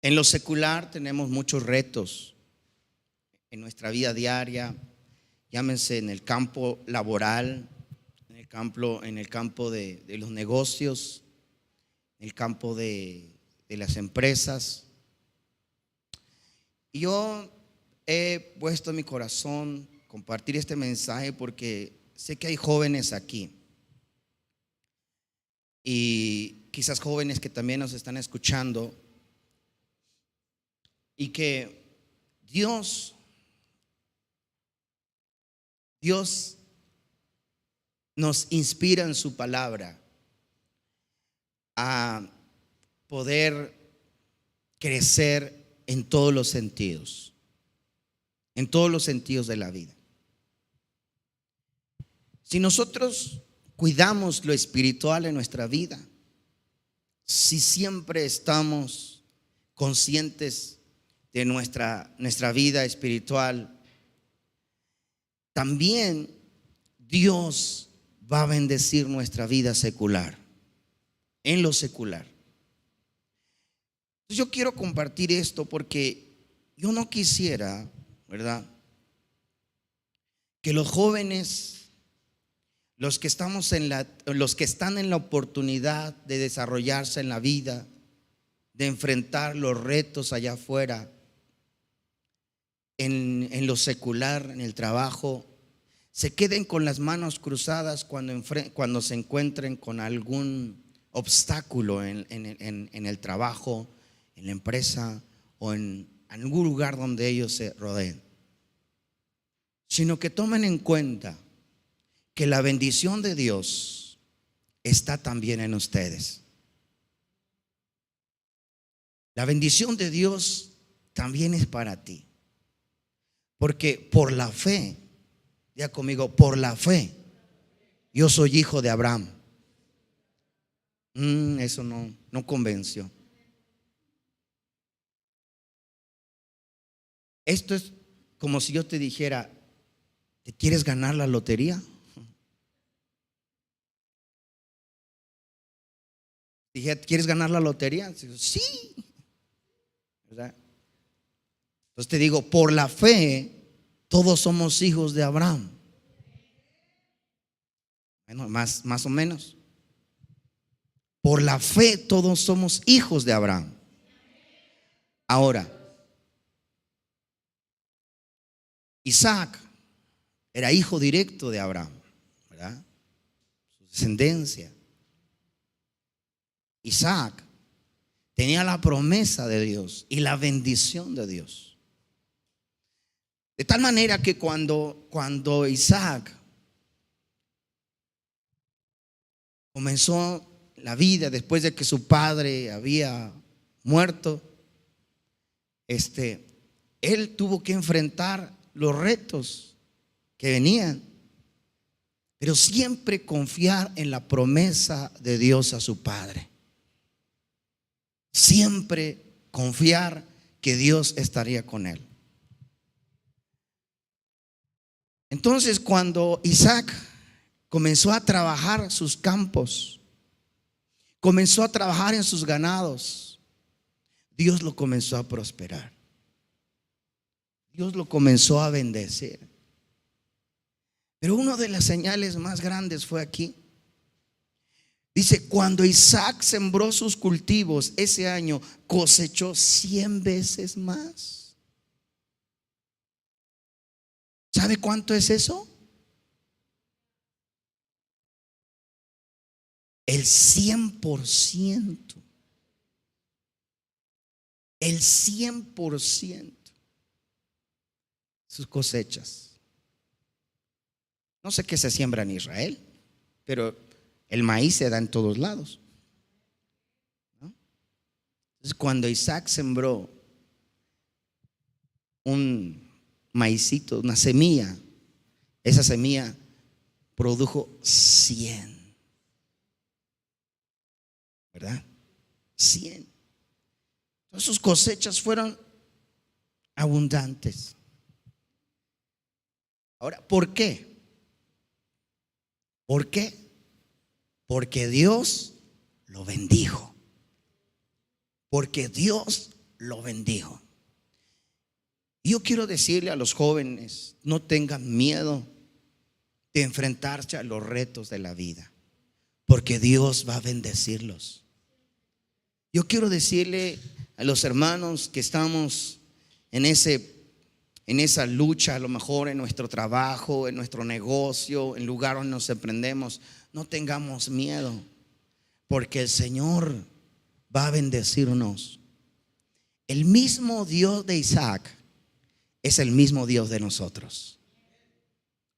En lo secular tenemos muchos retos en nuestra vida diaria, llámense en el campo laboral, en el campo de los negocios, en el campo de las empresas. Y yo he puesto en mi corazón compartir este mensaje porque sé que hay jóvenes aquí y quizás jóvenes que también nos están escuchando y que Dios nos inspira en su palabra a poder crecer en todos los sentidos de la vida. Si nosotros cuidamos lo espiritual en nuestra vida, si siempre estamos conscientes de nuestra vida espiritual, también Dios va a bendecir nuestra vida secular, en lo secular. Yo quiero compartir esto porque yo no quisiera, ¿verdad?, que los jóvenes, los que están en la oportunidad de desarrollarse en la vida, de enfrentar los retos allá afuera, en lo secular, en el trabajo, se queden con las manos cruzadas cuando se encuentren con algún obstáculo en el trabajo, en la empresa o en algún lugar donde ellos se rodeen, sino que tomen en cuenta que la bendición de Dios está también en ustedes. La bendición de Dios también es para ti, porque por la fe, diga conmigo, por la fe, yo soy hijo de Abraham. Eso no convenció. Esto es como si yo te dijera: ¿te quieres ganar la lotería? Dije: ¿quieres ganar la lotería? Sí, ¿verdad? Entonces te digo, por la fe todos somos hijos de Abraham. Bueno, más o menos. Por la fe todos somos hijos de Abraham. Ahora, Isaac era hijo directo de Abraham, ¿verdad? Su descendencia. Isaac tenía la promesa de Dios y la bendición de Dios. De tal manera que cuando Isaac comenzó la vida después de que su padre había muerto, él tuvo que enfrentar los retos que venían, pero siempre confiar en la promesa de Dios a su padre. Siempre confiar que Dios estaría con él. Entonces, cuando Isaac comenzó a trabajar sus campos, comenzó a trabajar en sus ganados, Dios lo comenzó a prosperar. Dios lo comenzó a bendecir. Pero una de las señales más grandes fue aquí. Dice: cuando Isaac sembró sus cultivos, ese año cosechó 100 veces más. ¿Sabe cuánto es eso? El 100%. El 100%. Sus cosechas. No sé qué se siembra en Israel, pero el maíz se da en todos lados, ¿no? Entonces, cuando Isaac sembró un maicito, una semilla, esa semilla produjo 100, ¿verdad? 100. Entonces, sus cosechas fueron abundantes. Ahora, ¿por qué? ¿Por qué? Porque Dios lo bendijo. Porque Dios lo bendijo. Yo quiero decirle a los jóvenes, no tengan miedo de enfrentarse a los retos de la vida, porque Dios va a bendecirlos. Yo quiero decirle a los hermanos que estamos en esa lucha, a lo mejor en nuestro trabajo, en nuestro negocio, en el lugar donde nos emprendemos, no tengamos miedo, porque el Señor va a bendecirnos. El mismo Dios de Isaac es el mismo Dios de nosotros.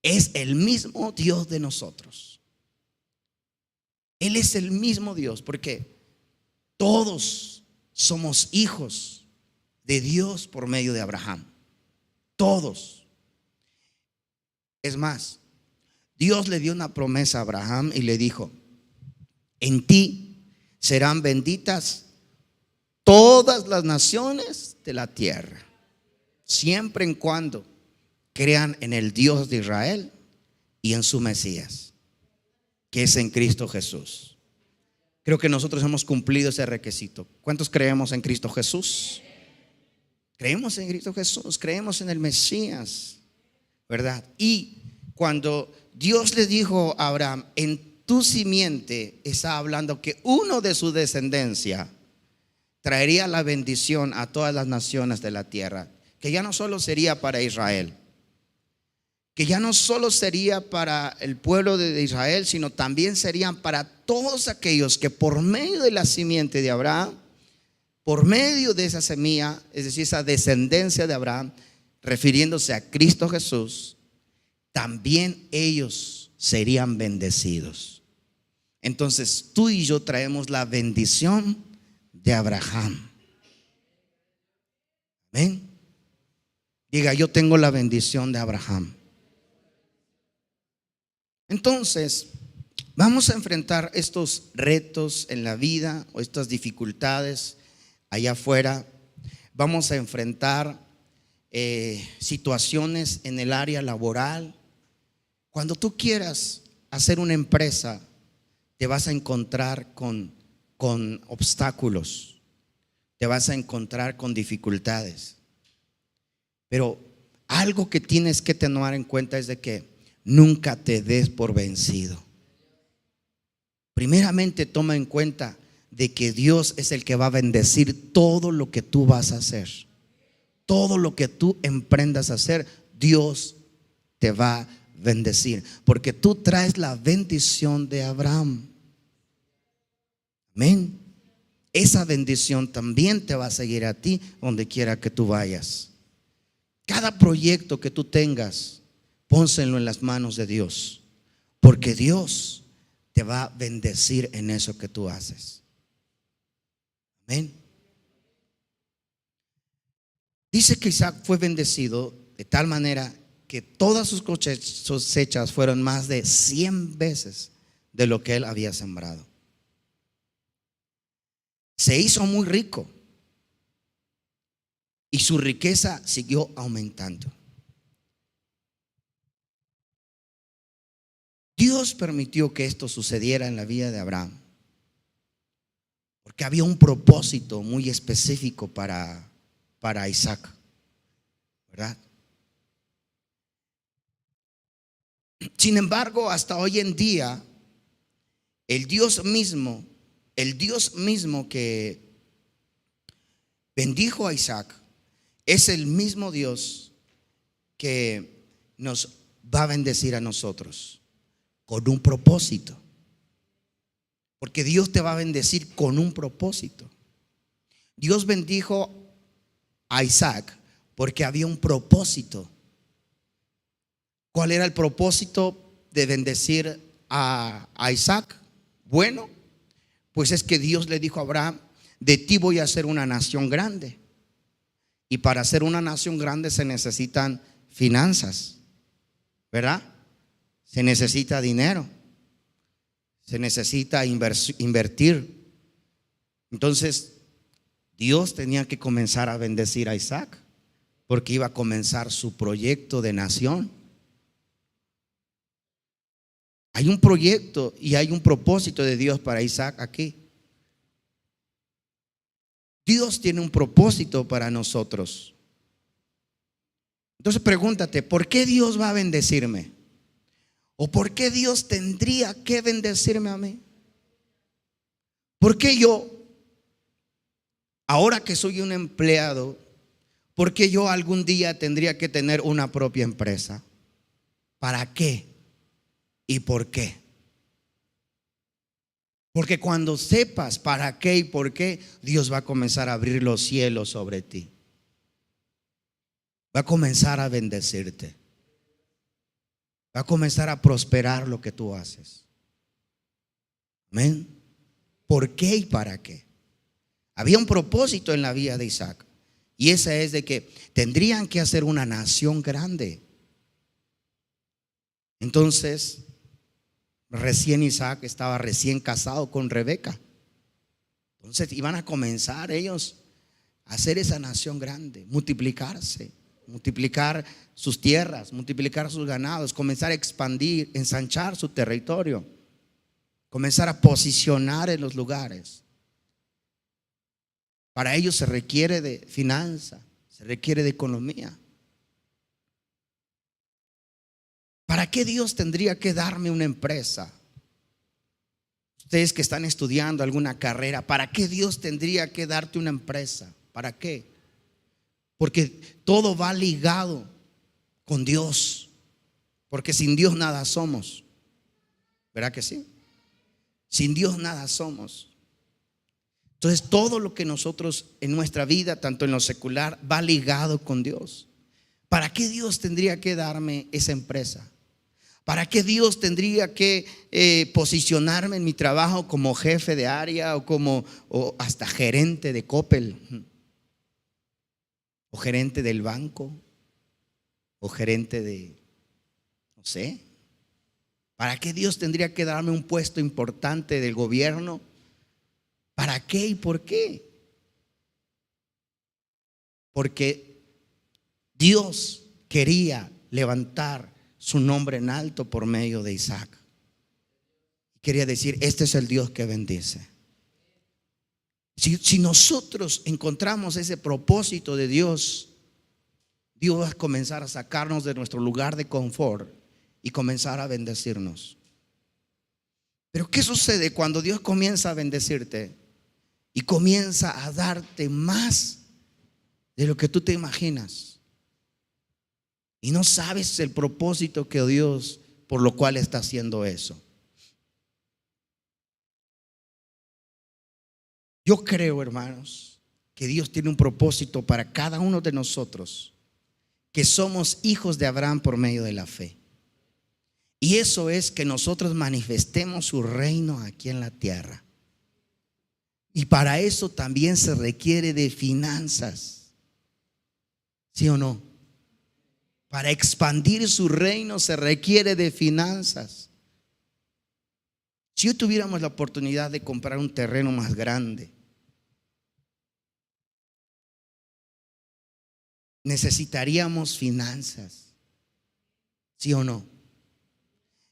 Es el mismo Dios de nosotros. Él es el mismo Dios, porque todos somos hijos de Dios por medio de Abraham. Todos. Es más, Dios le dio una promesa a Abraham y le dijo: en ti serán benditas todas las naciones de la tierra, siempre en cuando crean en el Dios de Israel y en su Mesías, que es en Cristo Jesús. Creo que nosotros hemos cumplido ese requisito. ¿Cuántos creemos en Cristo Jesús? Creemos en Cristo Jesús, creemos en el Mesías, ¿verdad? Y cuando Dios le dijo a Abraham: en tu simiente, está hablando que uno de su descendencia traería la bendición a todas las naciones de la tierra, que ya no solo sería para Israel, que ya no solo sería para el pueblo de Israel, sino también serían para todos aquellos que por medio de la simiente de Abraham, por medio de esa semilla, es decir, esa descendencia de Abraham, refiriéndose a Cristo Jesús, también ellos serían bendecidos. Entonces tú y yo traemos la bendición de Abraham. ¿Ven? Diga: yo tengo la bendición de Abraham. Entonces, vamos a enfrentar estos retos en la vida o estas dificultades allá afuera. Vamos a enfrentar situaciones en el área laboral. Cuando tú quieras hacer una empresa, te vas a encontrar con obstáculos, te vas a encontrar con dificultades. Pero algo que tienes que tener en cuenta es de que nunca te des por vencido. Primeramente, toma en cuenta de que Dios es el que va a bendecir todo lo que tú vas a hacer. Todo lo que tú emprendas a hacer, Dios te va a bendecir, porque tú traes la bendición de Abraham. Amén. Esa bendición también te va a seguir a ti donde quiera que tú vayas. Cada proyecto que tú tengas, pónselo en las manos de Dios, porque Dios te va a bendecir en eso que tú haces. Amén. Dice que Isaac fue bendecido de tal manera que todas sus cosechas fueron más de 100 veces de lo que él había sembrado. Se hizo muy rico y su riqueza siguió aumentando. Dios permitió que esto sucediera en la vida de Abraham, porque había un propósito muy específico para Isaac, ¿verdad? Sin embargo, hasta hoy en día, el Dios mismo que bendijo a Isaac es el mismo Dios que nos va a bendecir a nosotros con un propósito. Porque Dios te va a bendecir con un propósito. Dios bendijo a Isaac porque había un propósito. ¿Cuál era el propósito de bendecir a Isaac? Bueno, pues es que Dios le dijo a Abraham: de ti voy a hacer una nación grande. Y para hacer una nación grande se necesitan finanzas, ¿verdad? Se necesita dinero, se necesita invertir. Entonces Dios tenía que comenzar a bendecir a Isaac, porque iba a comenzar su proyecto de nación. Hay un proyecto y hay un propósito de Dios para Isaac aquí. Dios tiene un propósito para nosotros. Entonces pregúntate, ¿por qué Dios va a bendecirme? ¿O por qué Dios tendría que bendecirme a mí? ¿Por qué yo, ahora que soy un empleado, por qué yo algún día tendría que tener una propia empresa? ¿Para qué? ¿Y por qué? Porque cuando sepas para qué y por qué, Dios va a comenzar a abrir los cielos sobre ti. Va a comenzar a bendecirte. Va a comenzar a prosperar lo que tú haces. Amén. ¿Por qué y para qué? Había un propósito en la vida de Isaac, y ese es de que tendrían que hacer una nación grande. Entonces, Isaac estaba recién casado con Rebeca. Entonces iban a comenzar ellos a hacer esa nación grande, multiplicarse, multiplicar sus tierras, multiplicar sus ganados, comenzar a expandir, ensanchar su territorio, comenzar a posicionar en los lugares. Para ello se requiere de finanza, se requiere de economía. ¿Para qué Dios tendría que darme una empresa? Ustedes que están estudiando alguna carrera, ¿para qué Dios tendría que darte una empresa? ¿Para qué? Porque todo va ligado con Dios. Porque sin Dios nada somos. ¿Verdad que sí? Sin Dios nada somos. Entonces todo lo que nosotros en nuestra vida, tanto en lo secular, va ligado con Dios. ¿Para qué Dios tendría que darme esa empresa? ¿Para qué Dios tendría que posicionarme en mi trabajo como jefe de área o hasta gerente de Coppel? O gerente del banco, o gerente de, no sé. ¿Para qué Dios tendría que darme un puesto importante del gobierno? ¿Para qué y por qué? Porque Dios quería levantar su nombre en alto por medio de Isaac. Quería decir, este es el Dios que bendice. Si nosotros encontramos ese propósito de Dios, Dios va a comenzar a sacarnos de nuestro lugar de confort y comenzar a bendecirnos. Pero ¿qué sucede cuando Dios comienza a bendecirte y comienza a darte más de lo que tú te imaginas? Y no sabes el propósito que Dios por lo cual está haciendo eso. Yo creo, hermanos, que Dios tiene un propósito para cada uno de nosotros, que somos hijos de Abraham por medio de la fe. Y eso es que nosotros manifestemos su reino aquí en la tierra. Y para eso también se requiere de finanzas. ¿Sí o no? Para expandir su reino se requiere de finanzas. Si hoy tuviéramos la oportunidad de comprar un terreno más grande, necesitaríamos finanzas. ¿Sí o no?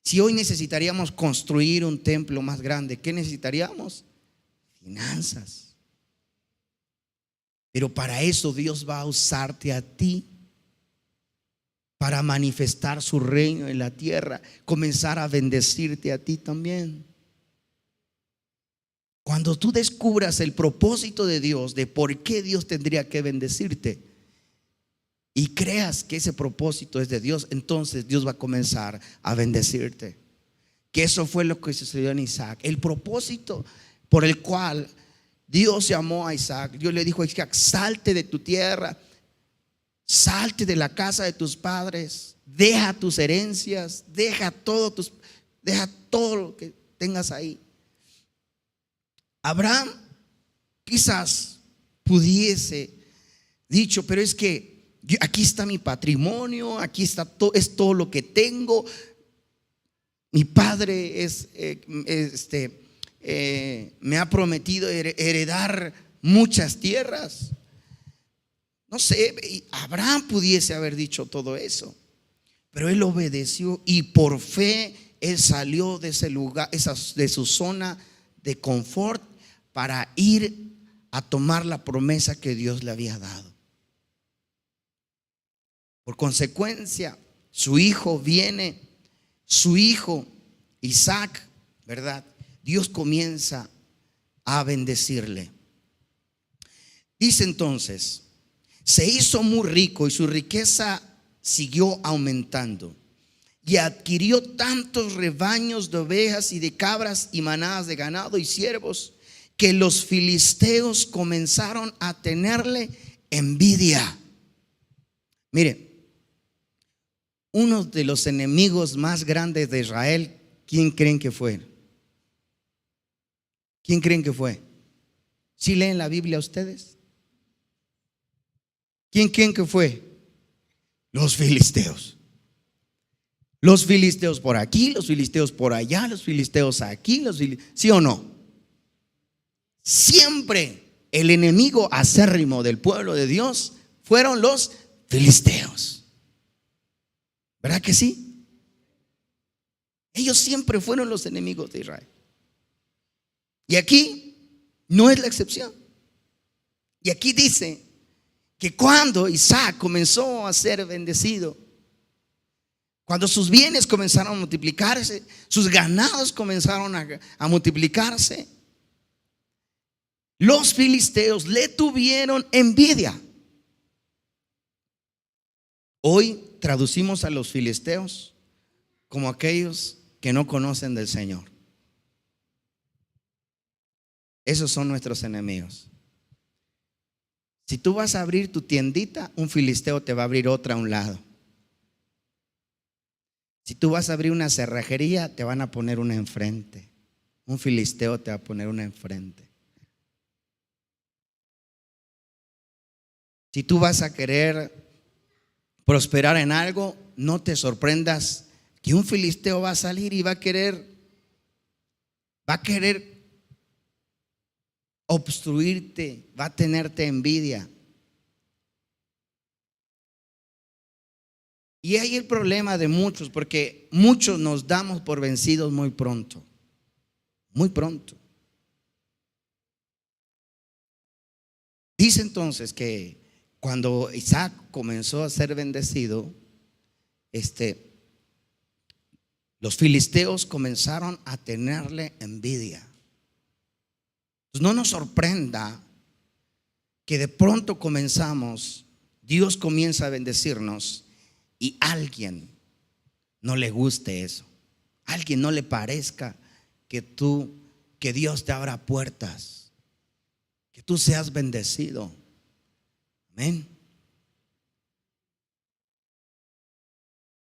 Si hoy necesitaríamos construir un templo más grande, ¿qué necesitaríamos? Finanzas. Pero para eso Dios va a usarte a ti, para manifestar su reino en la tierra, comenzar a bendecirte a ti también. Cuando tú descubras el propósito de Dios, de por qué Dios tendría que bendecirte, y creas que ese propósito es de Dios, entonces Dios va a comenzar a bendecirte. Que eso fue lo que sucedió en Isaac. El propósito por el cual Dios llamó a Isaac, Dios le dijo a Isaac: salte de tu tierra, salte de la casa de tus padres, deja tus herencias, deja todo lo que tengas ahí. Abraham quizás pudiese dicho: pero es que aquí está mi patrimonio, aquí está es todo lo que tengo. Mi padre me ha prometido heredar muchas tierras. No sé, Abraham pudiese haber dicho todo eso, pero él obedeció y por fe él salió de ese lugar, de su zona de confort, para ir a tomar la promesa que Dios le había dado. Por consecuencia, su hijo Isaac, ¿verdad? Dios comienza a bendecirle. Dice entonces, se hizo muy rico y su riqueza siguió aumentando. Y adquirió tantos rebaños de ovejas y de cabras y manadas de ganado y siervos, que los filisteos comenzaron a tenerle envidia. Mire, uno de los enemigos más grandes de Israel, ¿quién creen que fue? ¿Quién creen que fue? ¿Sí leen la Biblia ustedes? ¿Quién creen que fue? Los filisteos. Los filisteos por aquí, los filisteos por allá, los filisteos aquí, ¿sí o no? Siempre el enemigo acérrimo del pueblo de Dios fueron los filisteos. ¿Verdad que sí? Ellos siempre fueron los enemigos de Israel. Y aquí no es la excepción. Y aquí dice que cuando Isaac comenzó a ser bendecido, cuando sus bienes comenzaron a multiplicarse, sus ganados comenzaron a multiplicarse, los filisteos le tuvieron envidia. Hoy traducimos a los filisteos como aquellos que no conocen del Señor. Esos son nuestros enemigos. Si tú vas a abrir tu tiendita, un filisteo te va a abrir otra a un lado. Si tú vas a abrir una cerrajería, te van a poner una enfrente. Un filisteo te va a poner una enfrente. Si tú vas a querer prosperar en algo, no te sorprendas que un filisteo va a salir y va a querer obstruirte, va a tenerte envidia. Y ahí el problema de muchos, porque muchos nos damos por vencidos muy pronto. Muy pronto. Dice entonces que cuando Isaac comenzó a ser bendecido, los filisteos comenzaron a tenerle envidia. Entonces no nos sorprenda que de pronto Dios comienza a bendecirnos y a alguien no le guste eso, a alguien no le parezca que Dios te abra puertas, que tú seas bendecido. Amén.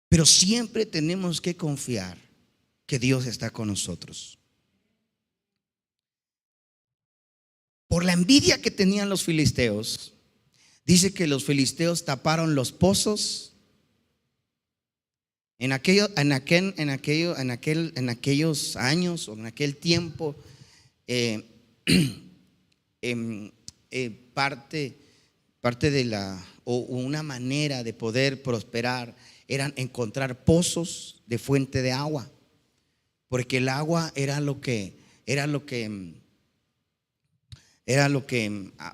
Pero siempre tenemos que confiar que Dios está con nosotros. Por la envidia que tenían los filisteos, dice que los filisteos taparon los pozos en aquellos años o en aquel tiempo. Parte de una manera de poder prosperar eran encontrar pozos de fuente de agua, porque el agua era lo que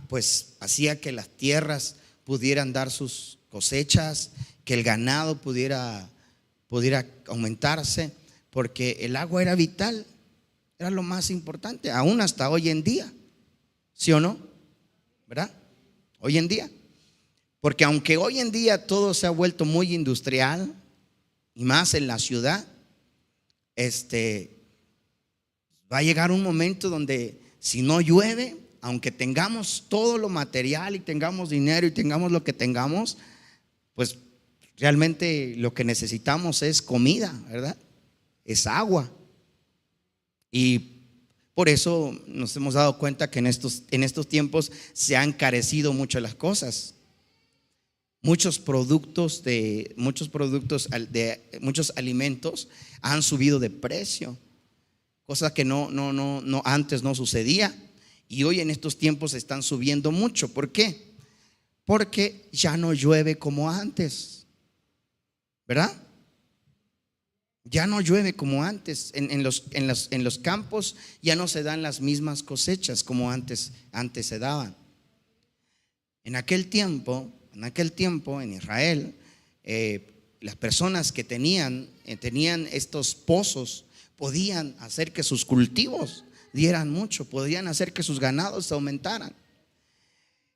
pues hacía que las tierras pudieran dar sus cosechas, que el ganado pudiera aumentarse, porque el agua era vital, era lo más importante, aún hasta hoy en día, ¿sí o no? ¿Verdad? Hoy en día, porque aunque hoy en día todo se ha vuelto muy industrial y más en la ciudad, va a llegar un momento donde si no llueve, aunque tengamos todo lo material y tengamos dinero y tengamos lo que tengamos, pues realmente lo que necesitamos es comida, ¿verdad? Es agua. Y por eso nos hemos dado cuenta que en estos tiempos se han encarecido mucho las cosas. Muchos alimentos han subido de precio, cosa que antes no sucedía, y hoy en estos tiempos están subiendo mucho. ¿Por qué? Porque ya no llueve como antes, ¿verdad? Ya no llueve como antes. En los campos ya no se dan las mismas cosechas como antes se daban. En aquel tiempo en Israel, las personas que tenían estos pozos podían hacer que sus cultivos dieran mucho, podían hacer que sus ganados aumentaran.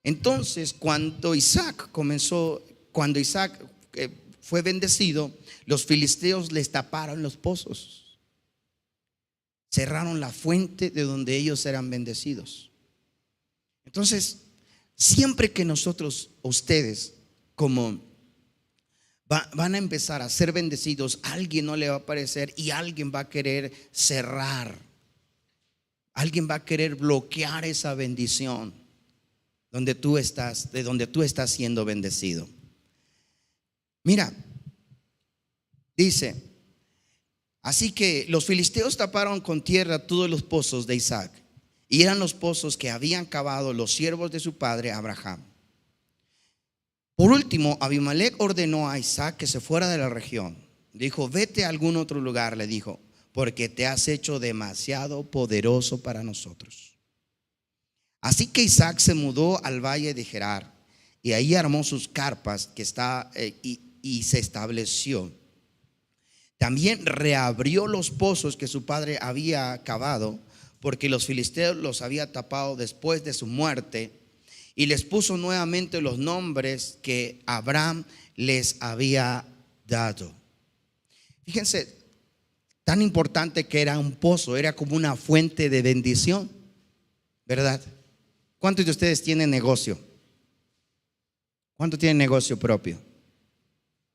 Entonces, cuando Isaac fue bendecido, los filisteos les taparon los pozos, cerraron la fuente de donde ellos eran bendecidos. Entonces, siempre que nosotros, ustedes, como van a empezar a ser bendecidos, alguien no le va a parecer y alguien va a querer cerrar, alguien va a querer bloquear esa bendición de donde tú estás siendo bendecido. Mira, dice: así que los filisteos taparon con tierra todos los pozos de Isaac, y eran los pozos que habían cavado los siervos de su padre Abraham. Por último, Abimelec ordenó a Isaac que se fuera de la región. Dijo: vete a algún otro lugar, le dijo, porque te has hecho demasiado poderoso para nosotros. Así que Isaac se mudó al valle de Gerar, y ahí armó sus carpas y se estableció. También reabrió los pozos que su padre había cavado, porque los filisteos los había tapado después de su muerte, y les puso nuevamente los nombres que Abraham les había dado. Fíjense, tan importante que era un pozo, era como una fuente de bendición, ¿verdad? ¿Cuántos de ustedes tienen negocio? ¿Cuántos tienen negocio propio?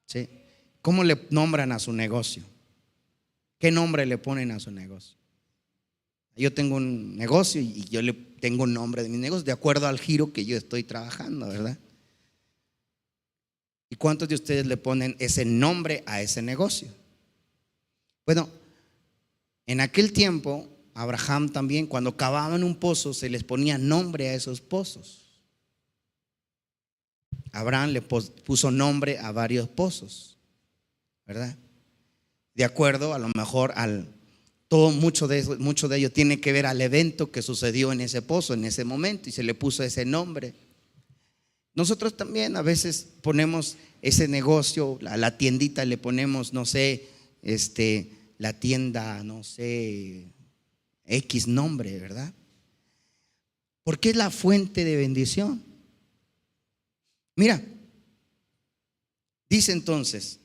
¿Sí? ¿Cómo le nombran a su negocio? ¿Qué nombre le ponen a su negocio? Yo tengo un negocio y yo le tengo un nombre de mi negocio de acuerdo al giro que yo estoy trabajando, ¿verdad? ¿Y cuántos de ustedes le ponen ese nombre a ese negocio? Bueno, en aquel tiempo Abraham también, cuando cavaban un pozo, se les ponía nombre a esos pozos. Abraham le puso nombre a varios pozos, ¿verdad? De acuerdo a lo mejor mucho de ello tiene que ver al evento que sucedió en ese pozo, en ese momento, y se le puso ese nombre. Nosotros también a veces ponemos ese negocio, la tiendita, le ponemos, no sé, la tienda, no sé, X nombre, ¿verdad? Porque es la fuente de bendición. Mira, dice entonces: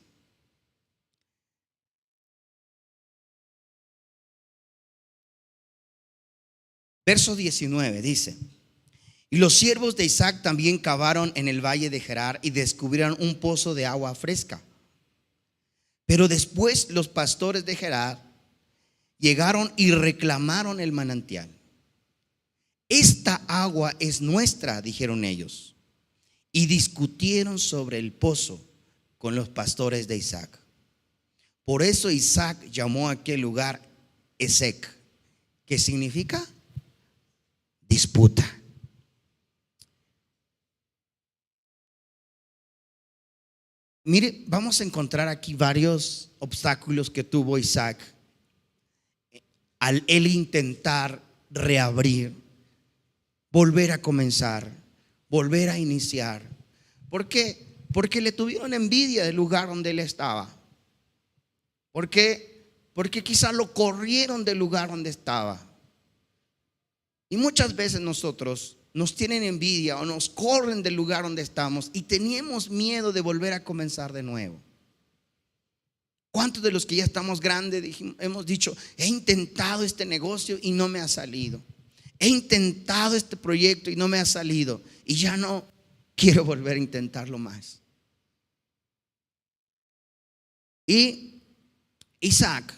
verso 19 dice: y los siervos de Isaac también cavaron en el valle de Gerar y descubrieron un pozo de agua fresca. Pero después los pastores de Gerar llegaron y reclamaron el manantial. Esta agua es nuestra, dijeron ellos, y discutieron sobre el pozo con los pastores de Isaac. Por eso Isaac llamó a aquel lugar Esek, que significa disputa. Mire, vamos a encontrar aquí varios obstáculos que tuvo Isaac al él intentar reabrir, volver a comenzar, volver a iniciar. ¿Por qué? Porque le tuvieron envidia del lugar donde él estaba. ¿Por qué? Porque quizás lo corrieron del lugar donde estaba. Y muchas veces nosotros nos tienen envidia o nos corren del lugar donde estamos y tenemos miedo de volver a comenzar de nuevo. ¿Cuántos de los que ya estamos grandes hemos dicho: he intentado este negocio y no me ha salido? He intentado este proyecto y no me ha salido, y ya no quiero volver a intentarlo más. Y Isaac,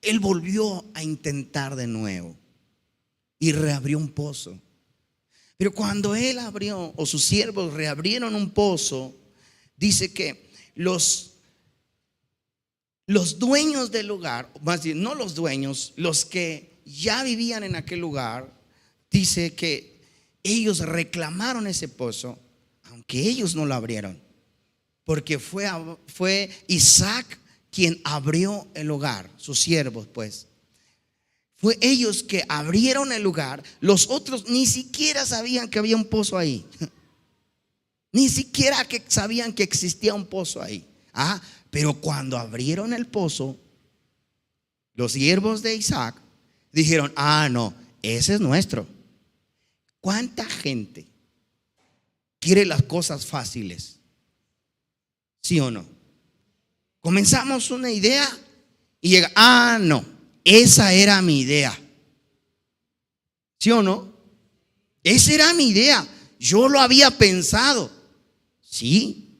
él volvió a intentar de nuevo y reabrió un pozo. Pero cuando él abrió, o sus siervos reabrieron un pozo, dice que los dueños del lugar, más bien no los dueños, los que ya vivían en aquel lugar, dice que ellos reclamaron ese pozo, aunque ellos no lo abrieron, porque fue Isaac quien abrió el lugar, sus siervos pues. Fue ellos que abrieron el lugar. Los otros ni siquiera sabían que había un pozo ahí. Ni siquiera que sabían que existía un pozo ahí. Pero cuando abrieron el pozo, los siervos de Isaac dijeron: no, ese es nuestro. ¿Cuánta gente quiere las cosas fáciles? ¿Sí o no? Comenzamos una idea y llega: no, esa era mi idea. ¿Sí o no? Esa era mi idea. Yo lo había pensado. Sí,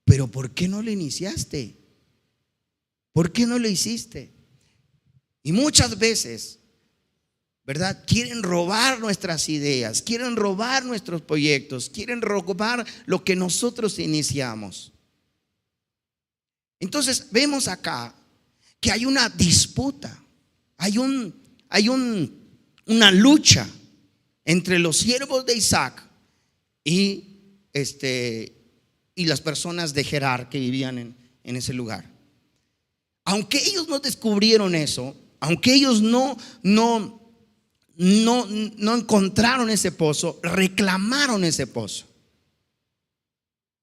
pero ¿por qué no lo iniciaste? ¿Por qué no lo hiciste? Y muchas veces, ¿verdad?, quieren robar nuestras ideas, quieren robar nuestros proyectos, quieren robar lo que nosotros iniciamos. Entonces vemos acá que hay una disputa, hay una lucha entre los siervos de Isaac y las personas de Gerar que vivían en ese lugar. Aunque ellos no descubrieron eso, aunque ellos no encontraron ese pozo, reclamaron ese pozo.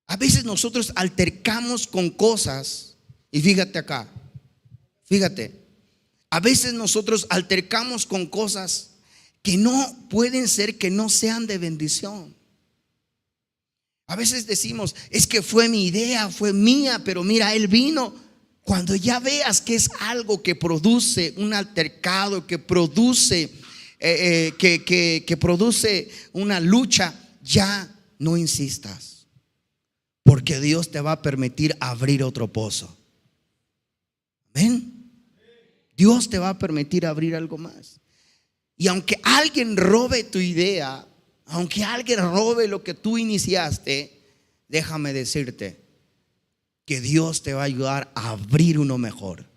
A veces nosotros altercamos con cosas, y fíjate acá, a veces nosotros altercamos con cosas que no pueden ser, que no sean de bendición. A veces decimos: es que fue mi idea, fue mía, pero mira, él vino. Cuando ya veas que es algo que produce un altercado, que produce produce una lucha, ya no insistas, porque Dios te va a permitir abrir otro pozo. Amén. Dios te va a permitir abrir algo más. Y aunque alguien robe tu idea, aunque alguien robe lo que tú iniciaste, déjame decirte que Dios te va a ayudar a abrir uno mejor.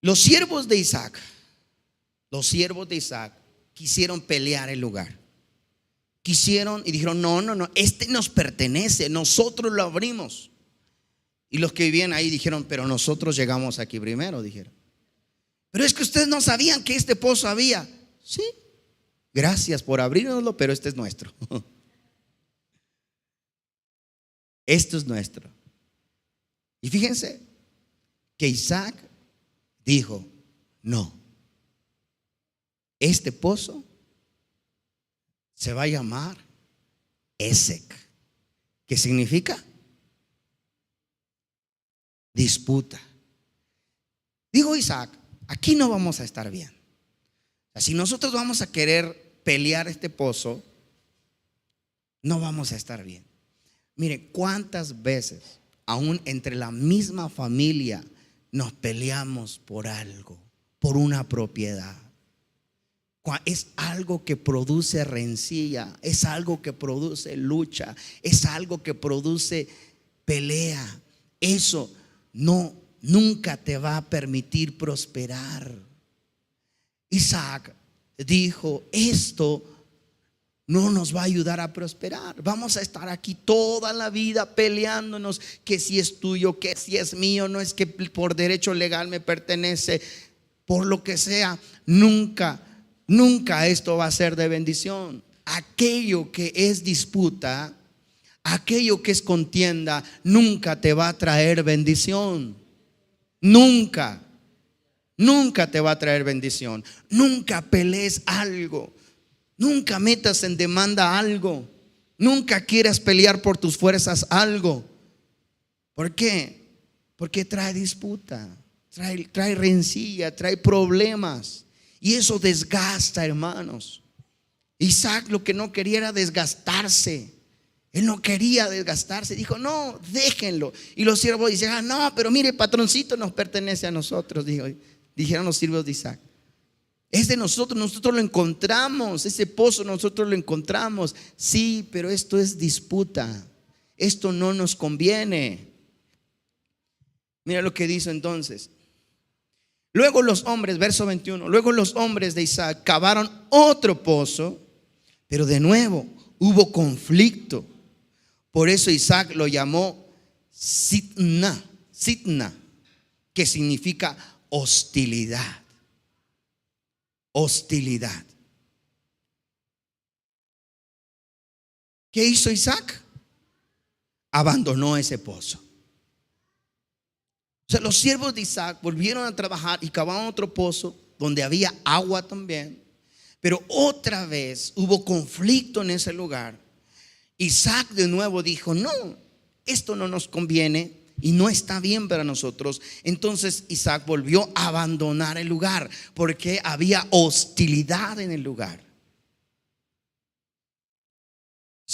Los siervos de Isaac quisieron pelear el lugar. Quisieron y dijeron: no, este nos pertenece, nosotros lo abrimos. Y los que vivían ahí dijeron: pero nosotros llegamos aquí primero, dijeron. Pero es que ustedes no sabían que este pozo había. Sí, gracias por abrirnoslo, pero este es nuestro. Esto es nuestro. Y fíjense que Isaac dijo: no, este pozo se va a llamar Esek, que significa disputa. Dijo Isaac: aquí no vamos a estar bien. Si nosotros vamos a querer pelear este pozo, no vamos a estar bien. Mire, cuántas veces aún entre la misma familia nos peleamos por algo, por una propiedad. Es algo que produce rencilla, es algo que produce lucha, es algo que produce pelea. Eso nunca te va a permitir prosperar. Isaac dijo: esto no nos va a ayudar a prosperar. Vamos a estar aquí toda la vida peleándonos, que si es tuyo, que si es mío, no es que por derecho legal me pertenece, por lo que sea. Nunca esto va a ser de bendición. Aquello que es disputa, aquello que es contienda, nunca te va a traer bendición. Nunca te va a traer bendición. Nunca pelees algo. Nunca metas en demanda algo. Nunca quieras pelear por tus fuerzas algo. ¿Por qué? Porque trae disputa, trae rencilla, trae problemas. Y eso desgasta, hermanos. Isaac lo que no quería era desgastarse. Él no quería desgastarse. Dijo: no, déjenlo. Y los siervos dicen: no, pero mire, patroncito, nos pertenece a nosotros. Dijeron los siervos de Isaac: es de nosotros, nosotros lo encontramos. Ese pozo nosotros lo encontramos. Sí, pero esto es disputa. Esto no nos conviene. Mira lo que dice entonces. Luego los hombres, verso 21, luego los hombres de Isaac cavaron otro pozo, pero de nuevo hubo conflicto. Por eso Isaac lo llamó Sitna, que significa hostilidad. Hostilidad. ¿Qué hizo Isaac? Abandonó ese pozo. O sea, los siervos de Isaac volvieron a trabajar y cavaron otro pozo donde había agua también. Pero otra vez hubo conflicto en ese lugar. Isaac de nuevo dijo: no, esto no nos conviene y no está bien para nosotros. Entonces Isaac volvió a abandonar el lugar porque había hostilidad en el lugar.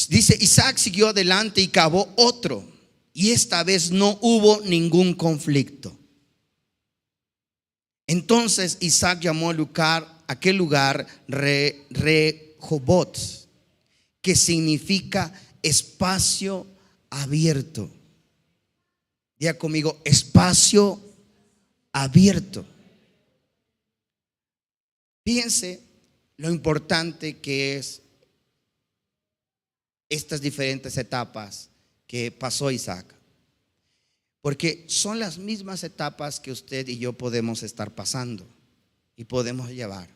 Dice: Isaac siguió adelante y cavó otro, y esta vez no hubo ningún conflicto. Entonces Isaac llamó aquel lugar Rehobot, que significa espacio abierto. Diga conmigo: espacio abierto. Fíjense lo importante que es estas diferentes etapas que pasó Isaac, porque son las mismas etapas que usted y yo podemos estar pasando y podemos llevar.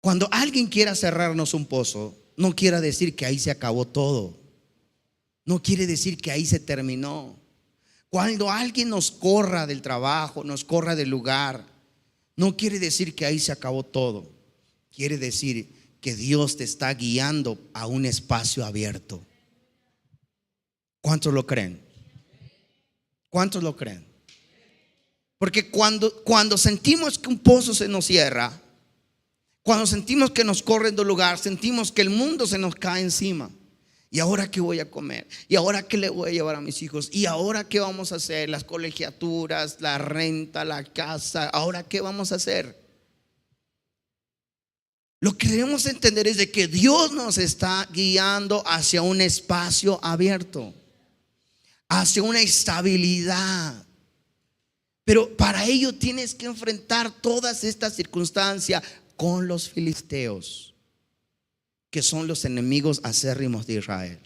Cuando alguien quiera cerrarnos un pozo, no quiere decir que ahí se acabó todo, no quiere decir que ahí se terminó. Cuando alguien nos corra del trabajo, nos corra del lugar, no quiere decir que ahí se acabó todo. Quiere decir que Dios te está guiando a un espacio abierto. ¿Cuántos lo creen? ¿Cuántos lo creen? Porque cuando sentimos que un pozo se nos cierra, cuando sentimos que nos corren del lugar, sentimos que el mundo se nos cae encima. ¿Y ahora qué voy a comer? ¿Y ahora qué le voy a llevar a mis hijos? ¿Y ahora qué vamos a hacer? Las colegiaturas, la renta, la casa. ¿Ahora qué vamos a hacer? Lo que debemos entender es de que Dios nos está guiando hacia un espacio abierto, hacia una estabilidad. Pero para ello tienes que enfrentar todas estas circunstancias con los filisteos, que son los enemigos acérrimos de Israel.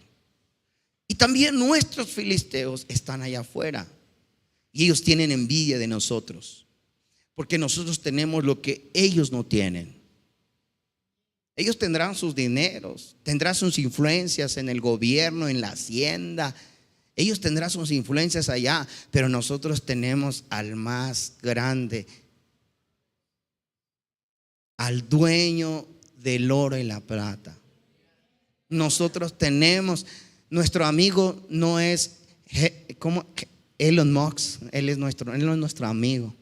Y también nuestros filisteos están allá afuera, y ellos tienen envidia de nosotros, porque nosotros tenemos lo que ellos no tienen. Ellos tendrán sus dineros, tendrán sus influencias en el gobierno, en la hacienda. Ellos tendrán sus influencias allá, pero nosotros tenemos al más grande, al dueño del oro y la plata. Nosotros tenemos, nuestro amigo no es como Elon Musk, él es nuestro amigo.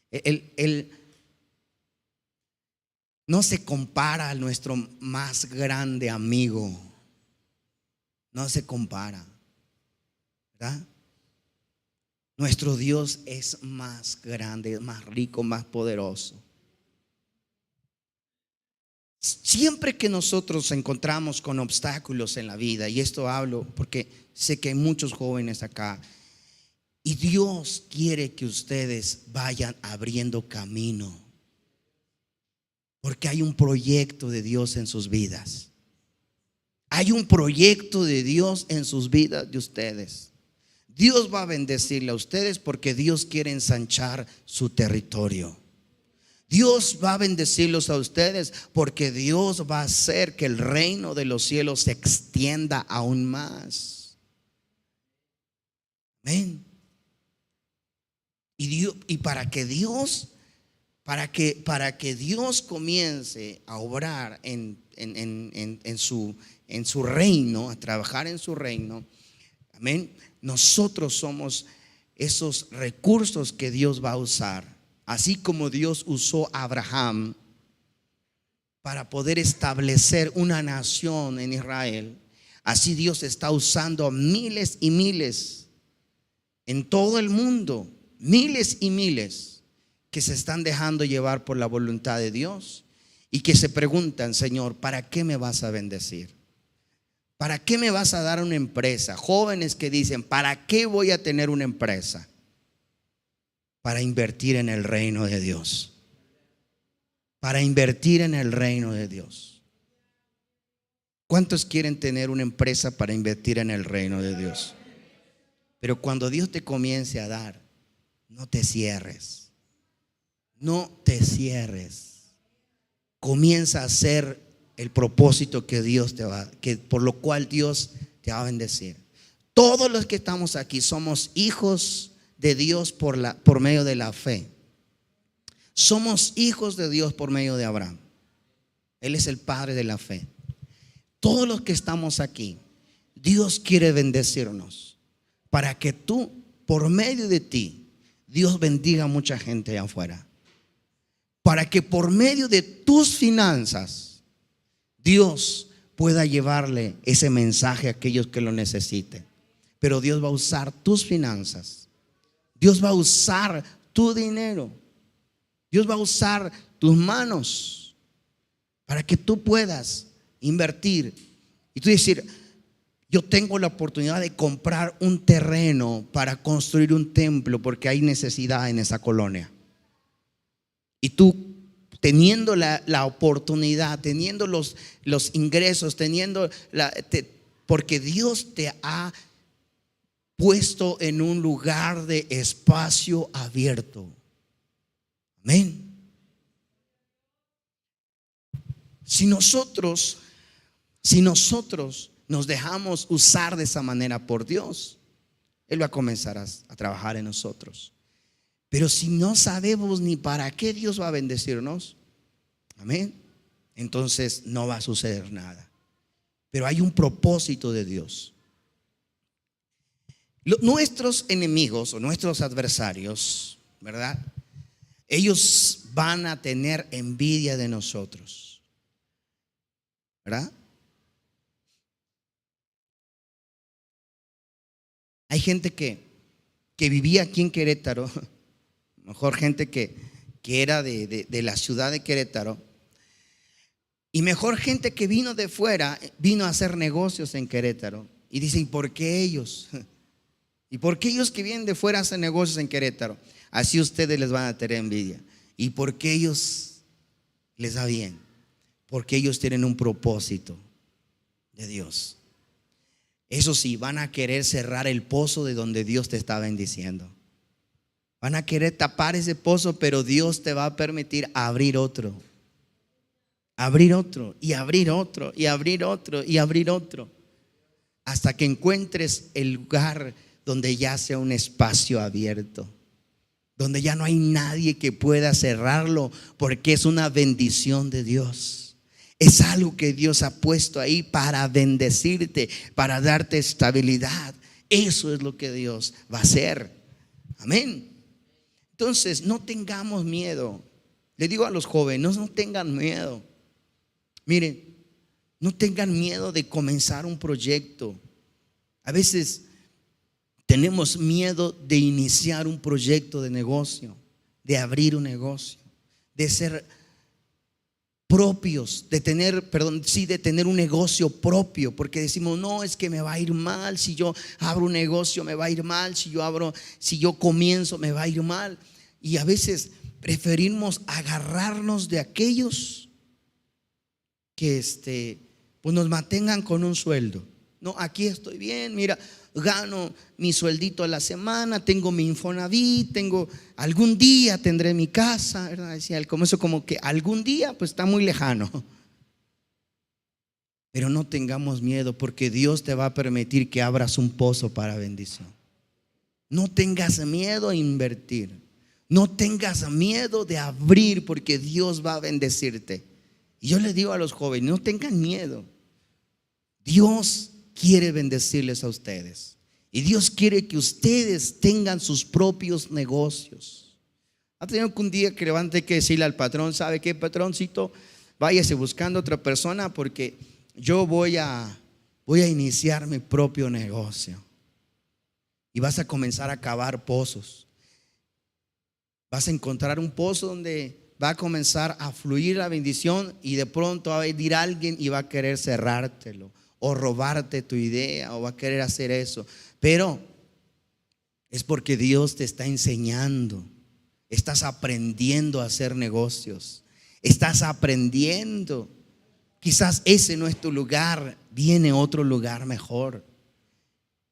Él no se compara a nuestro más grande amigo. No se compara, ¿verdad? Nuestro Dios es más grande, más rico, más poderoso. Siempre que nosotros encontramos con obstáculos en la vida, y esto hablo porque sé que hay muchos jóvenes acá, y Dios quiere que ustedes vayan abriendo camino, porque hay un proyecto de Dios en sus vidas. Hay un proyecto de Dios en sus vidas de ustedes. Dios va a bendecirle a ustedes porque Dios quiere ensanchar su territorio. Dios va a bendecirlos a ustedes porque Dios va a hacer que el reino de los cielos se extienda aún más. Amén. Y para que Dios comience a obrar en su reino, a trabajar en su reino, amén, nosotros somos esos recursos que Dios va a usar. Así como Dios usó a Abraham para poder establecer una nación en Israel, así Dios está usando a miles y miles en todo el mundo, miles y miles que se están dejando llevar por la voluntad de Dios y que se preguntan: Señor, ¿para qué me vas a bendecir? ¿Para qué me vas a dar una empresa? Jóvenes que dicen: ¿para qué voy a tener una empresa? para invertir en el reino de Dios. Para invertir en el reino de Dios. ¿Cuántos quieren tener una empresa para invertir en el reino de Dios? Pero cuando Dios te comience a dar, no te cierres. No te cierres. Comienza a hacer el propósito que Dios te va, por lo cual Dios te va a bendecir. Todos los que estamos aquí somos hijos de Dios por medio de la fe. Somos hijos de Dios por medio de Abraham. Él es el padre de la fe. Todos los que estamos aquí, Dios quiere bendecirnos para que tú, por medio de ti, Dios bendiga a mucha gente allá afuera. Para que por medio de tus finanzas, Dios pueda llevarle ese mensaje a aquellos que lo necesiten. Pero Dios va a usar tus finanzas. Dios va a usar tu dinero. Dios va a usar tus manos para que tú puedas invertir. Y tú decir, yo tengo la oportunidad de comprar un terreno para construir un templo porque hay necesidad en esa colonia. Y tú, teniendo la oportunidad, teniendo los ingresos, porque Dios te ha puesto en un lugar de espacio abierto. Amén. Si nosotros nos dejamos usar de esa manera por Dios, Él va a comenzar a trabajar en nosotros. Pero si no sabemos ni para qué Dios va a bendecirnos, amén, entonces no va a suceder nada. Pero hay un propósito de Dios. Nuestros enemigos o nuestros adversarios, ¿verdad? Ellos van a tener envidia de nosotros, ¿verdad? Hay gente que vivía aquí en Querétaro, mejor gente que era de la ciudad de Querétaro, y mejor gente que vino de fuera, vino a hacer negocios en Querétaro. Y dicen, ¿por qué ellos? ¿Y por qué ellos que vienen de fuera hacen negocios en Querétaro? Así ustedes les van a tener envidia. ¿Y por qué ellos les va bien? Porque ellos tienen un propósito de Dios. Eso sí, van a querer cerrar el pozo de donde Dios te está bendiciendo. Van a querer tapar ese pozo, pero Dios te va a permitir abrir otro. Abrir otro y abrir otro y abrir otro y abrir otro. Hasta que encuentres el lugar donde ya sea un espacio abierto. Donde ya no hay nadie que pueda cerrarlo, porque es una bendición de Dios. Es algo que Dios ha puesto ahí para bendecirte, para darte estabilidad. Eso es lo que Dios va a hacer. Amén. Entonces, no tengamos miedo. Le digo a los jóvenes, no tengan miedo. Miren, no tengan miedo de comenzar un proyecto. A veces tenemos miedo de iniciar un proyecto de negocio, de abrir un negocio, de ser propios, de tener un negocio propio, porque decimos, no, es que me va a ir mal, si yo abro un negocio me va a ir mal, si yo comienzo me va a ir mal. Y a veces preferimos agarrarnos de aquellos que pues nos mantengan con un sueldo. No, aquí estoy bien, mira, gano mi sueldito a la semana, tengo mi Infonavit, algún día tendré mi casa, ¿verdad? Decía, como que algún día pues está muy lejano. Pero no tengamos miedo, porque Dios te va a permitir que abras un pozo para bendición. No tengas miedo a invertir. No tengas miedo de abrir, porque Dios va a bendecirte. Y yo les digo a los jóvenes, no tengan miedo. Dios quiere bendecirles a ustedes. Y Dios quiere que ustedes tengan sus propios negocios. Ha tenido que un día que levante que decirle al patrón, ¿sabe qué, patroncito? Váyase buscando otra persona, porque yo voy a iniciar mi propio negocio. Y vas a comenzar a cavar pozos. Vas a encontrar un pozo donde va a comenzar a fluir la bendición, y de pronto va a venir alguien y va a querer cerrártelo, o robarte tu idea, o va a querer hacer eso. Pero es porque Dios te está enseñando. Estás aprendiendo a hacer negocios. Estás aprendiendo. Quizás ese no es tu lugar, viene otro lugar mejor.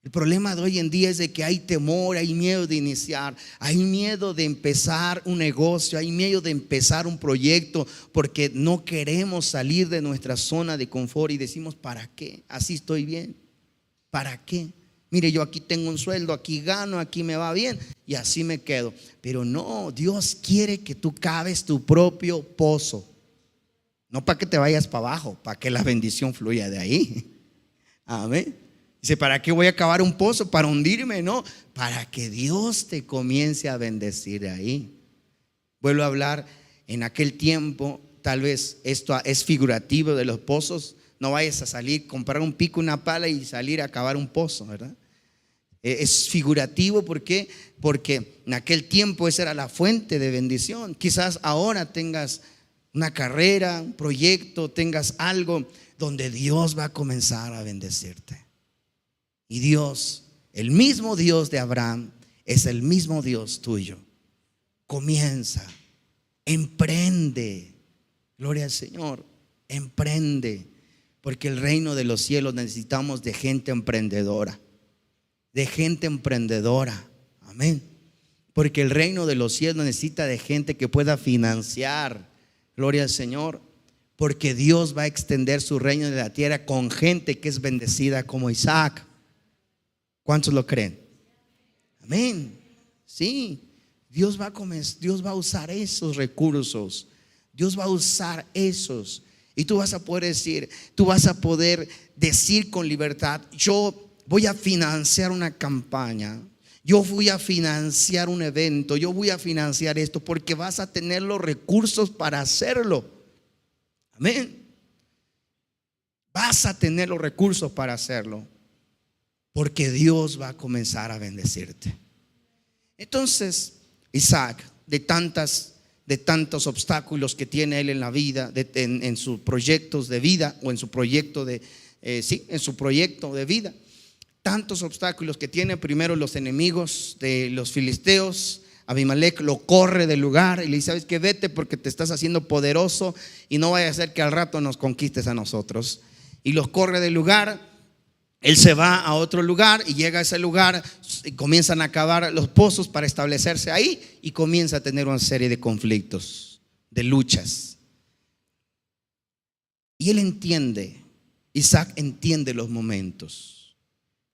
El problema de hoy en día es de que hay temor, hay miedo de iniciar, hay miedo de empezar un negocio, hay miedo de empezar un proyecto, porque no queremos salir de nuestra zona de confort y decimos, ¿para qué? Así estoy bien. ¿Para qué? Mire, yo aquí tengo un sueldo, aquí gano, aquí me va bien y así me quedo. Pero no, Dios quiere que tú caves tu propio pozo. No para que te vayas para abajo, para que la bendición fluya de ahí. Amén. Dice, ¿para qué voy a cavar un pozo? Para hundirme, no, para que Dios te comience a bendecir de ahí. Vuelvo a hablar, en aquel tiempo, tal vez esto es figurativo de los pozos. No vayas a salir, comprar un pico, una pala y salir a cavar un pozo, ¿verdad? Es figurativo, ¿por qué? Porque en aquel tiempo esa era la fuente de bendición. Quizás ahora tengas una carrera, un proyecto, tengas algo donde Dios va a comenzar a bendecirte. Y Dios, el mismo Dios de Abraham, es el mismo Dios tuyo. Comienza, emprende. Gloria al Señor, emprende. Porque el reino de los cielos necesitamos de gente emprendedora. De gente emprendedora. Amén. Porque el reino de los cielos necesita de gente que pueda financiar. Gloria al Señor. Porque Dios va a extender su reino de la tierra con gente que es bendecida como Isaac. ¿Cuántos lo creen? Amén. Sí, Dios va a usar esos recursos. Dios va a usar esos. Y tú vas a poder decir con libertad, yo voy a financiar una campaña, yo voy a financiar un evento, yo voy a financiar esto, porque vas a tener los recursos para hacerlo. Amén. Vas a tener los recursos para hacerlo. Porque Dios va a comenzar a bendecirte. Entonces, Isaac, de tantos obstáculos que tiene él en la vida, en sus proyectos de vida, o en su proyecto en su proyecto de vida, tantos obstáculos que tiene. Primero, los enemigos de los filisteos. Abimelec lo corre del lugar y le dice, ¿sabes qué? Vete, porque te estás haciendo poderoso y no vaya a ser que al rato nos conquistes a nosotros. Y los corre del lugar. Él se va a otro lugar y llega a ese lugar y comienzan a cavar los pozos para establecerse ahí, y comienza a tener una serie de conflictos, de luchas. Y él entiende, Isaac entiende los momentos.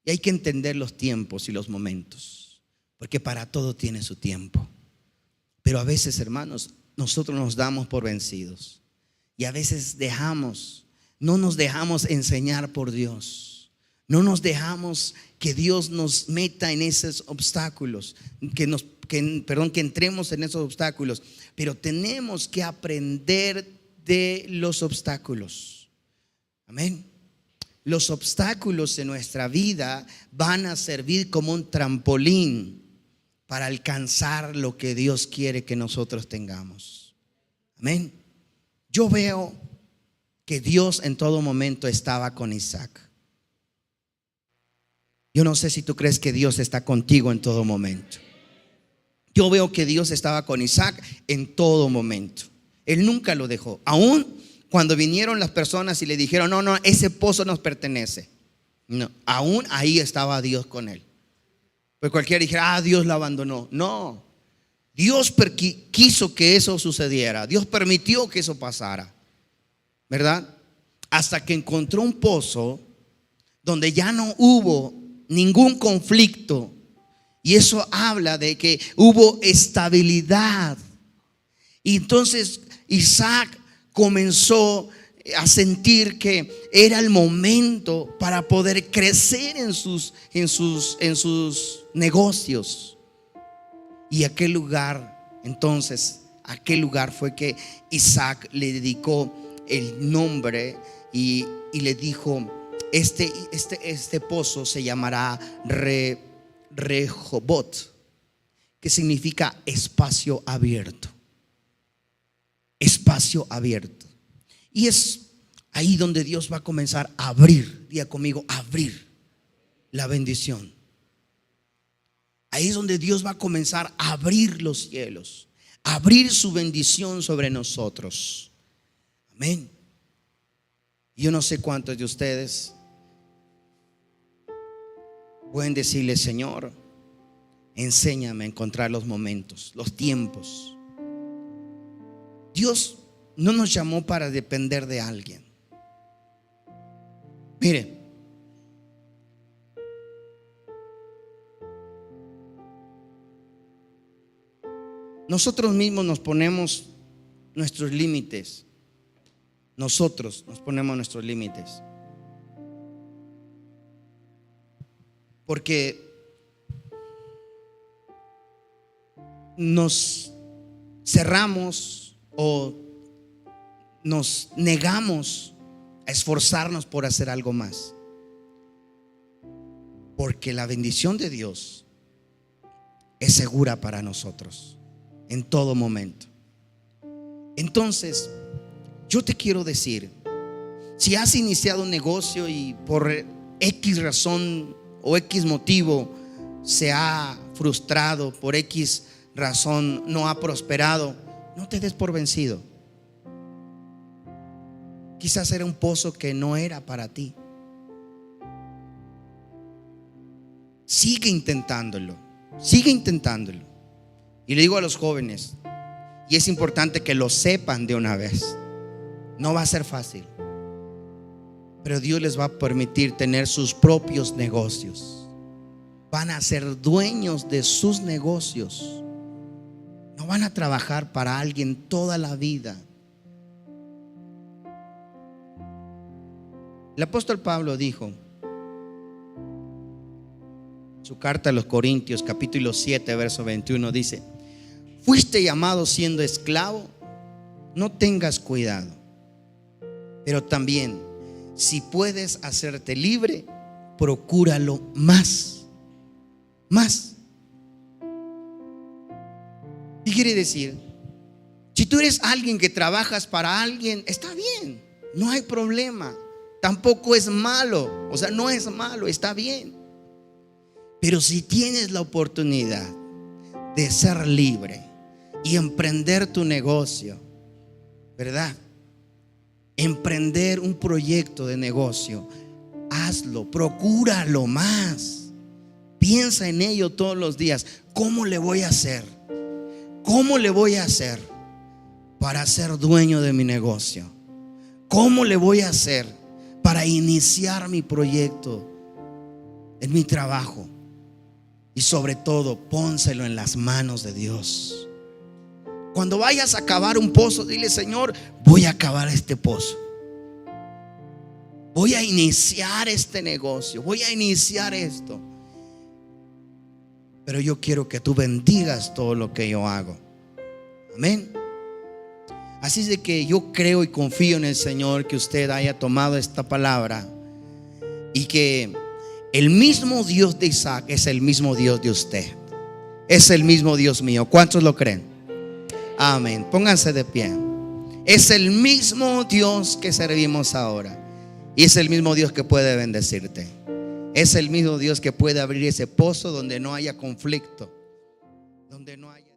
Y hay que entender los tiempos y los momentos, porque para todo tiene su tiempo. Pero a veces, hermanos, nosotros nos damos por vencidos. Y a veces no nos dejamos enseñar por Dios. No nos dejamos que Dios nos meta en esos obstáculos, que entremos en esos obstáculos. Pero tenemos que aprender de los obstáculos. Amén. Los obstáculos en nuestra vida van a servir como un trampolín para alcanzar lo que Dios quiere que nosotros tengamos. Amén. Yo veo que Dios en todo momento estaba con Isaac. Yo no sé si tú crees que Dios está contigo en todo momento. Yo veo que Dios estaba con Isaac en todo momento. Él nunca lo dejó. Aún cuando vinieron las personas y le dijeron, no, ese pozo nos pertenece. No, aún ahí estaba Dios con él. Pues cualquiera dijera, Dios lo abandonó. No, Dios quiso que eso sucediera. Dios permitió que eso pasara, ¿verdad? Hasta que encontró un pozo donde ya no hubo ningún conflicto. Y eso habla de que hubo estabilidad. Y entonces Isaac comenzó a sentir que era el momento para poder crecer en sus negocios. Y aquel lugar fue que Isaac le dedicó el nombre y le dijo, este pozo se llamará Rehobot, que significa espacio abierto. Espacio abierto. Y es ahí donde Dios va a comenzar a abrir, diga conmigo, abrir la bendición. Ahí es donde Dios va a comenzar a abrir los cielos. abrir su bendición sobre nosotros. Amén. Yo no sé cuántos de ustedes pueden decirle: Señor, enséñame a encontrar los momentos, los tiempos. Dios no nos llamó para depender de alguien. Mire, nosotros mismos nos ponemos nuestros límites. Nosotros nos ponemos nuestros límites. Porque nos cerramos o nos negamos a esforzarnos por hacer algo más. Porque la bendición de Dios es segura para nosotros en todo momento. Entonces, yo te quiero decir, si has iniciado un negocio y por X razón o X motivo se ha frustrado, por X razón no ha prosperado, no te des por vencido. Quizás era un pozo que no era para ti. Sigue intentándolo, sigue intentándolo. Y le digo a los jóvenes, y es importante que lo sepan de una vez, no va a ser fácil, pero Dios les va a permitir tener sus propios negocios. Van a ser dueños de sus negocios. No van a trabajar para alguien toda la vida. El apóstol Pablo dijo, su carta a los Corintios, capítulo 7, verso 21, dice: fuiste llamado siendo esclavo, no tengas cuidado. Pero también, si puedes hacerte libre, procúralo más. Más. ¿Qué quiere decir? Si tú eres alguien que trabajas para alguien, está bien, no hay problema. Tampoco es malo, o sea, no es malo, está bien. Pero si tienes la oportunidad de ser libre y emprender tu negocio, ¿verdad? Emprender un proyecto de negocio, hazlo, procúralo más. Piensa en ello todos los días. ¿Cómo le voy a hacer? ¿Cómo le voy a hacer para ser dueño de mi negocio? ¿Cómo le voy a hacer para iniciar mi proyecto en mi trabajo? Y sobre todo, pónselo en las manos de Dios. Cuando vayas a cavar un pozo, dile: Señor, voy a cavar este pozo. Voy a iniciar este negocio. Voy a iniciar esto. Pero yo quiero que tú bendigas todo lo que yo hago. Amén. Así es de que yo creo y confío en el Señor que usted haya tomado esta palabra y que el mismo Dios de Isaac es el mismo Dios de usted. Es el mismo Dios mío. ¿Cuántos lo creen? Amén. Pónganse de pie. Es el mismo Dios que servimos ahora. Y es el mismo Dios que puede bendecirte. Es el mismo Dios que puede abrir ese pozo donde no haya conflicto, donde no haya